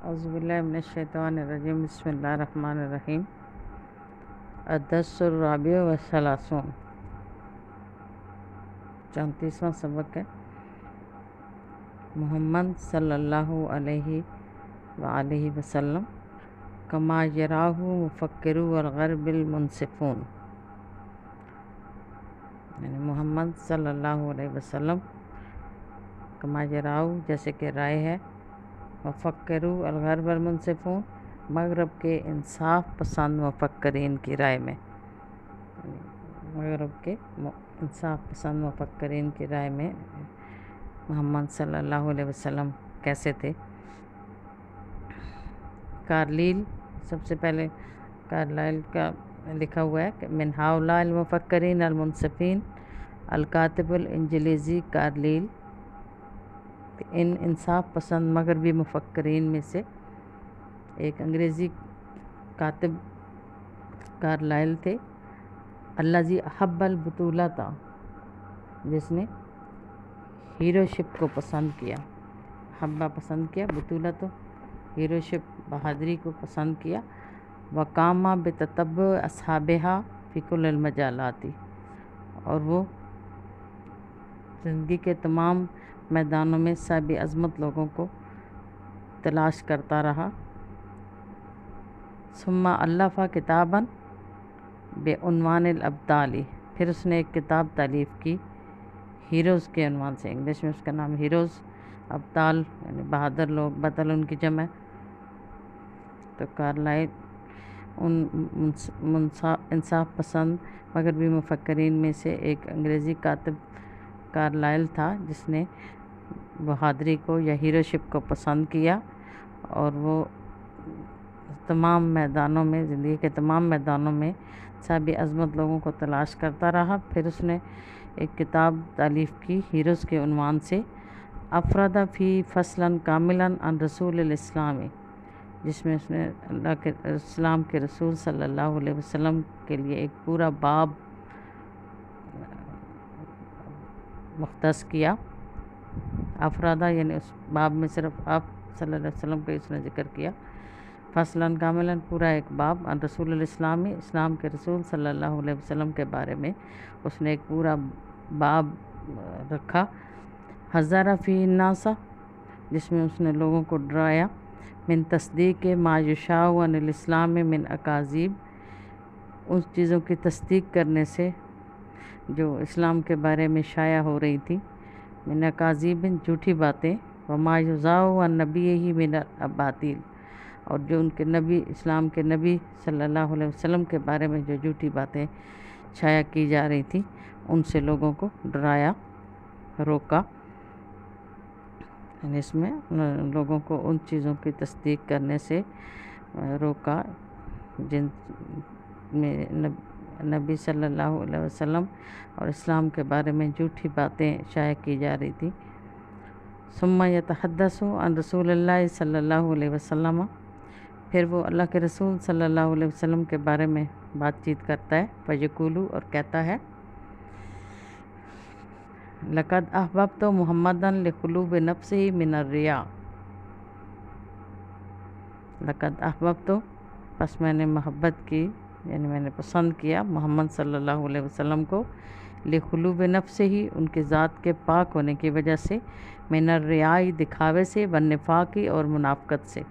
اعوذ باللہ من الشیطان الرجیم بسم اللہ الرحمن الرحیم الدرس الرابع والثلاثون 34واں سبق ہے محمد صلی اللہ علیہ وآلہ وسلم کما یراہ مفکرو الغرب المنصفون، یعنی محمد صلی اللہ علیہ وسلم کما یراہ جیسے کہ رائے ہے، مفکرو الغرب المنصفون مغرب کے انصاف پسند مفکرین کی رائے میں، مغرب کے انصاف پسند مفکرین کی رائے میں محمد صلی اللہ علیہ وسلم کیسے تھے۔ کارلیل سب سے پہلے کارلائل کا لکھا ہوا ہے کہ من ہؤلاء المفکرین المنصفین الکاتب الانجلیزی کارلیل، ان انصاف پسند مغربی مفکرین میں سے ایک انگریزی کاتب کارلائل تھے، الذی احب البطولہ تھا، جس نے ہیروشپ کو پسند کیا، حبہ پسند کیا، بطولہ تو ہیروشپ بہادری کو پسند کیا، وقامہ بتتبع اصحابہا فی کل المجالات، اور وہ زندگی کے تمام میدانوں میں صاحب عظمت لوگوں کو تلاش کرتا رہا۔ ثم الف کتابا بعنوان الابطال، پھر اس نے ایک کتاب تالیف کی ہیروز کے عنوان سے، انگلش میں اس کا نام ہیروز، ابطال یعنی بہادر لوگ، بطل ان کی جمع ہے۔ تو کارلائل ان انصاف پسند مغربی مفکرین میں سے ایک انگریزی کاتب کارلائل تھا، جس نے بہادری کو یا ہیروشپ کو پسند کیا، اور وہ تمام میدانوں میں، زندگی کے تمام میدانوں میں صاحب عظمت لوگوں کو تلاش کرتا رہا۔ پھر اس نے ایک کتاب تالیف کی ہیروز کے عنوان سے، افراد فی فصلا کاملا عن رسول الاسلام، جس میں اس نے اللہ کے اسلام کے رسول صلی اللہ علیہ وسلم کے لیے ایک پورا باب مختص کیا۔ افرادہ یعنی اس باب میں صرف آپ صلی اللہ علیہ وسلم کا اس نے ذکر کیا، فصلاً کاملاً پورا ایک باب، عن رسول الاسلام، اسلام کے رسول صلی اللہ علیہ وسلم کے بارے میں اس نے ایک پورا باب رکھا۔ حذر فی الناس، جس میں اس نے لوگوں کو ڈرایا، من تصدیق ما یشاع عن الاسلام من اکاذیب، ان چیزوں کی تصدیق کرنے سے جو اسلام کے بارے میں شائع ہو رہی تھی، من اکاذیب جھوٹی باتیں، وما یذاع عن نبیہ من الاباطیل، اور جو ان کے نبی، اسلام کے نبی صلی اللہ علیہ وسلم کے بارے میں جو جھوٹی باتیں شائع کی جا رہی تھیں، ان سے لوگوں کو ڈرایا، روکا، یعنی اس میں لوگوں کو ان چیزوں کی تصدیق کرنے سے روکا جن میں نبی صلی اللہ علیہ وسلم اور اسلام کے بارے میں جھوٹی باتیں شائع کی جا رہی تھی۔ ثم یتحدث عن رسول اللہ صلی اللہ علیہ وسلم، پھر وہ اللہ کے رسول صلی اللہ علیہ وسلم کے بارے میں بات چیت کرتا ہے، فیقول، اور کہتا ہے، لقد احببت محمدا لخلوب نفسه من الریا، لقد احببت، پس میں نے محبت کی، یعنی میں نے پسند کیا محمد صلی اللہ علیہ وسلم کو، لخلوب نفسه، ان کی ذات کے پاک ہونے کی وجہ سے، من الریا، دکھاوے سے، والنفاق، اور منافقت سے،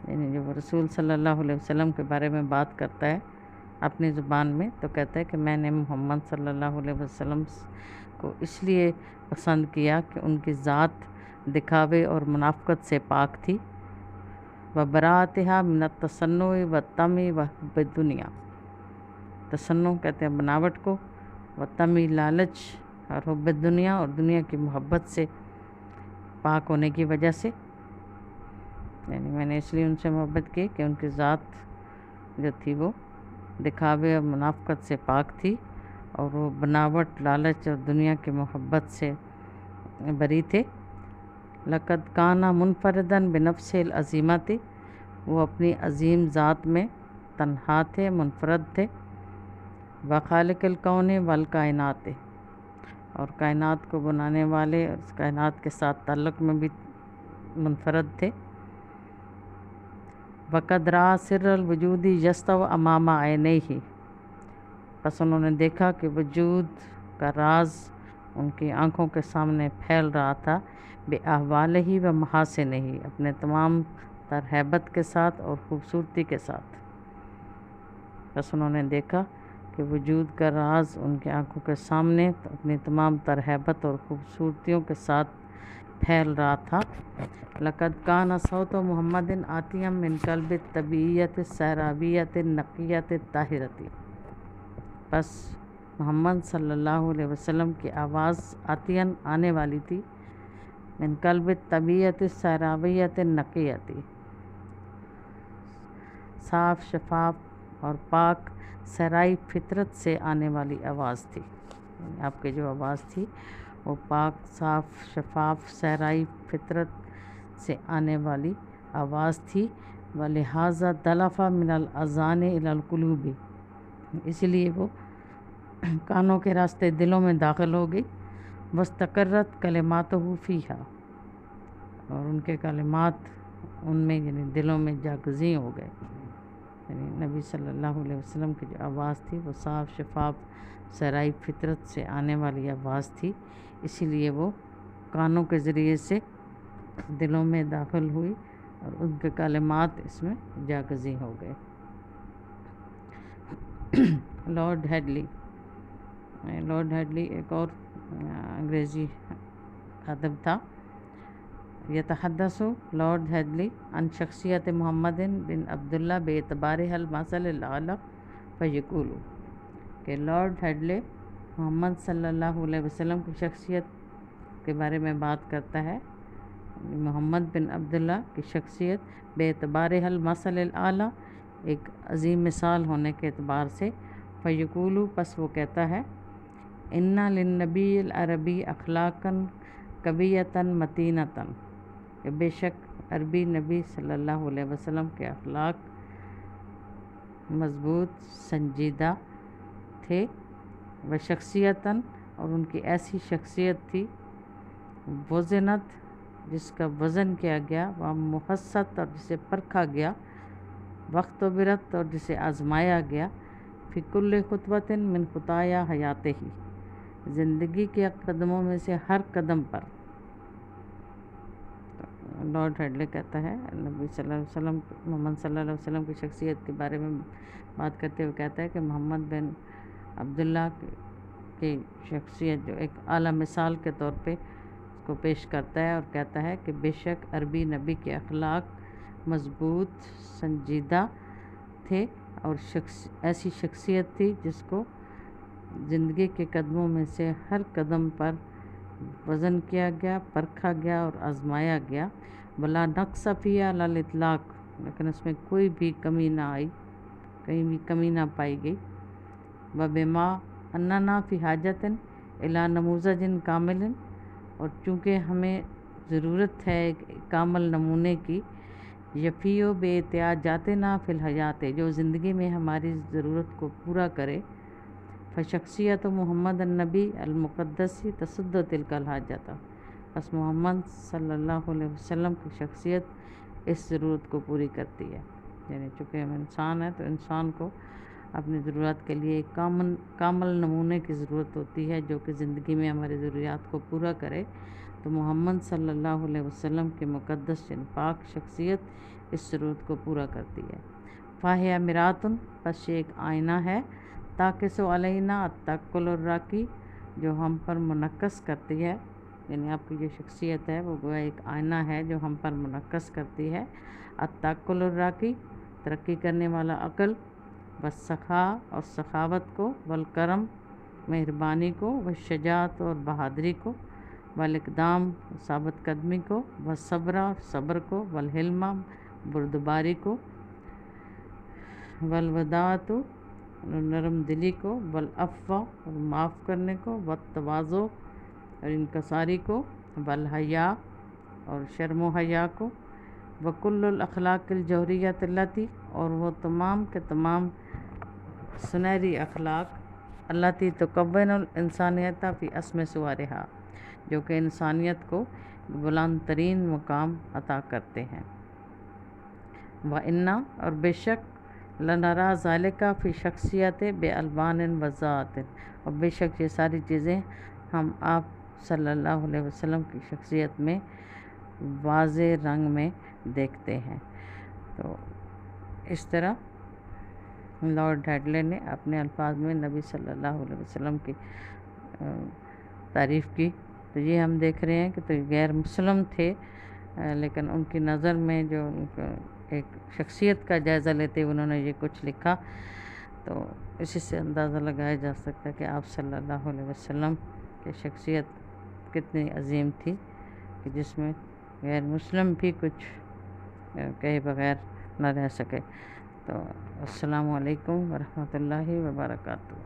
یعنی جب وہ رسول صلی اللہ علیہ وسلم کے بارے میں بات کرتا ہے اپنی زبان میں، تو کہتا ہے کہ میں نے محمد صلی اللہ علیہ وسلم کو اس لیے پسند کیا کہ ان کی ذات دکھاوے اور منافقت سے پاک تھی، وبراءتها من التصنع والطمع وحب الدنیا، تصنع کہتے ہیں بناوٹ کو، والطمع لالچ، اور حب الدنیا، اور دنیا کی محبت سے پاک ہونے کی وجہ سے، یعنی میں نے اس لیے ان سے محبت کی کہ ان کی ذات جو تھی وہ دکھاوے اور منافقت سے پاک تھی، اور وہ بناوٹ، لالچ اور دنیا کی محبت سے بری تھے۔ لقد کان منفردا بنفس العظیمۃ، وہ اپنی عظیم ذات میں تنہا تھے، منفرد تھے، وخالق الکون والکائنات، اور کائنات کو بنانے والے اور اس کائنات کے ساتھ تعلق میں بھی منفرد تھے، وقد را سر الوجودی یستو امام عینیہ، بس انہوں نے دیکھا کہ وجود کا راز ان کی آنکھوں کے سامنے پھیل رہا تھا، بے احوالہ و محاسنہ، اپنے تمام تر ہیبت کے ساتھ اور خوبصورتی کے ساتھ۔ بس انہوں نے دیکھا کہ وجود کا راز ان کی آنکھوں کے سامنے اپنی تمام تر ہیبت اور خوبصورتیوں کے ساتھ پھیل رہا تھا۔ لقد کان صوت محمد آتیا من قلب الطبیعیۃ الصحراویۃ النقیۃ الطاہرۃ، بس محمد صلی اللہ علیہ وسلم کی آواز آتین آنے والی تھی، من قلب الطبیعیۃ الصحراویۃ النقیۃ، صاف شفاف اور پاک صحرائی فطرت سے آنے والی آواز تھی۔ یعنی آپ کی جو آواز تھی وہ پاک صاف شفاف صحرائی فطرت سے آنے والی آواز تھی۔ وَلِہَٰذَا دَلَفَ مِنَ الْأَذَانِ إِلَى الْقُلُوبِ، اسی لیے وہ کانوں کے راستے دلوں میں داخل ہو گئی۔ وَاسْتَقَرَّتْ كَلِمَاتُهُ فِيهَا، اور ان کے کلمات ان میں یعنی دلوں میں جاگزیں ہو گئے۔ یعنی نبی صلی اللہ علیہ وسلم کی جو آواز تھی وہ صاف شفاف صحرائی فطرت سے آنے والی آواز تھی، اسی لیے وہ کانوں کے ذریعے سے دلوں میں داخل ہوئی اور ان کے کلمات اس میں جاگزیں ہو گئے۔ لارڈ ہیڈلی ایک اور انگریزی کاتب تھا۔ یتحدث لارڈ ہیڈلی عن شخصیت محمد بن عبداللہ باعتبارہ المثل الاعلیٰ فیقول، کہ لارڈ ہیڈلی محمد صلی اللہ علیہ وسلم کی شخصیت کے بارے میں بات کرتا ہے، محمد بن عبداللہ کی شخصیت باعتبارہ المثل الاعلیٰ، ایک عظیم مثال ہونے کے اعتبار سے، فیقول، پس وہ کہتا ہے، ان للنبی العربی اخلاقا قویۃ متینۃ، کہ بے شک عربی نبی صلی اللہ علیہ وسلم کے اخلاق مضبوط سنجیدہ تھے، و شخصیتاً، اور ان کی ایسی شخصیت تھی، وزنت، جس کا وزن کیا گیا، و محست، اور جسے پرکھا گیا، وقت و برت، اور جسے آزمایا گیا، فی کل خطوۃ من خطایا حیاتہ، زندگی کے قدموں میں سے ہر قدم پر۔ لارڈ ہیڈلے کہتا ہے نبی صلی اللہ علیہ وسلم، محمد صلی اللہ علیہ وسلم کی شخصیت کے بارے میں بات کرتے ہوئے کہتا ہے کہ محمد بن عبداللہ کی شخصیت جو ایک اعلیٰ مثال کے طور پہ اس کو پیش کرتا ہے، اور کہتا ہے کہ بے شک عربی نبی کے اخلاق مضبوط سنجیدہ تھے، اور ایسی شخصیت تھی جس کو زندگی کے قدموں میں سے ہر قدم پر وزن کیا گیا، پرکھا گیا اور آزمایا گیا، ولا نقص فیہ علی الاطلاق، لیکن اس میں کوئی بھی کمی نہ آئی، کہیں بھی کمی نہ پائی گئی، وبما اننا فی حاجۃ الی نموذج کامل، اور چونکہ ہمیں ضرورت ہے ایک کامل نمونے کی، یفیو بے احتیاجاتنا فی الحیات، جو زندگی میں ہماری ضرورت کو پورا کرے، فشخصیت محمد النبی المقدس تسد تلک الحاجۃ، بس محمد صلی اللہ علیہ وسلم کی شخصیت اس ضرورت کو پوری کرتی ہے۔ یعنی چونکہ ہم انسان ہیں تو انسان کو اپنی ضرورت کے لیے ایک کامل نمونے کی ضرورت ہوتی ہے جو کہ زندگی میں ہماری ضروریات کو پورا کرے، تو محمد صلی اللہ علیہ وسلم کی مقدس پاک شخصیت اس ضرورت کو پورا کرتی ہے۔ فاہیہ مراتن، پس یہ ایک آئینہ ہے، تاکہ سو علینا التقل الراکی، جو ہم پر منعکس کرتی ہے، یعنی آپ کی جو شخصیت ہے وہ گویا ایک آئینہ ہے جو ہم پر منعکس کرتی ہے، التقل الراکی، ترقی کرنے والا عقل، والسخا، اور سخاوت کو، والکرم، مہربانی کو، والشجاعت، اور بہادری کو، والاقدام، ثابت قدمی کو، والصبر، صبر کو، والحلم، بردباری کو، والوداعت، نرم دلی کو، والعفو، اور معاف کرنے کو، والتواضع، اور انکساری کو، والحیا، اور شرم و حیا کو، وکل الاخلاق الجوہریۃ التی، اور وہ تمام کے تمام سنہری اخلاق، التی تکون الانسانیت فی اسم صورہا، جو کہ انسانیت کو بلند ترین مقام عطا کرتے ہیں۔ و انا اور بے شک لنرا ذالکا فی شخصیت بے البان وضاعت، اور بے شک یہ ساری چیزیں ہم آپ صلی اللہ علیہ وسلم کی شخصیت میں واضح رنگ میں دیکھتے ہیں۔ تو اس طرح لارڈ ہیڈلے نے اپنے الفاظ میں نبی صلی اللہ علیہ وسلم کی تعریف کی۔ تو یہ ہم دیکھ رہے ہیں کہ تو غیر مسلم تھے، لیکن ان کی نظر میں جو ان کا ایک شخصیت کا جائزہ لیتے انہوں نے یہ کچھ لکھا، تو اسی سے اندازہ لگایا جا سکتا ہے کہ آپ صلی اللہ علیہ وسلم کی شخصیت کتنی عظیم تھی کہ جس میں غیر مسلم بھی کچھ کہے بغیر نہ رہ سکے۔ تو السلام علیکم ورحمۃ اللہ وبرکاتہ۔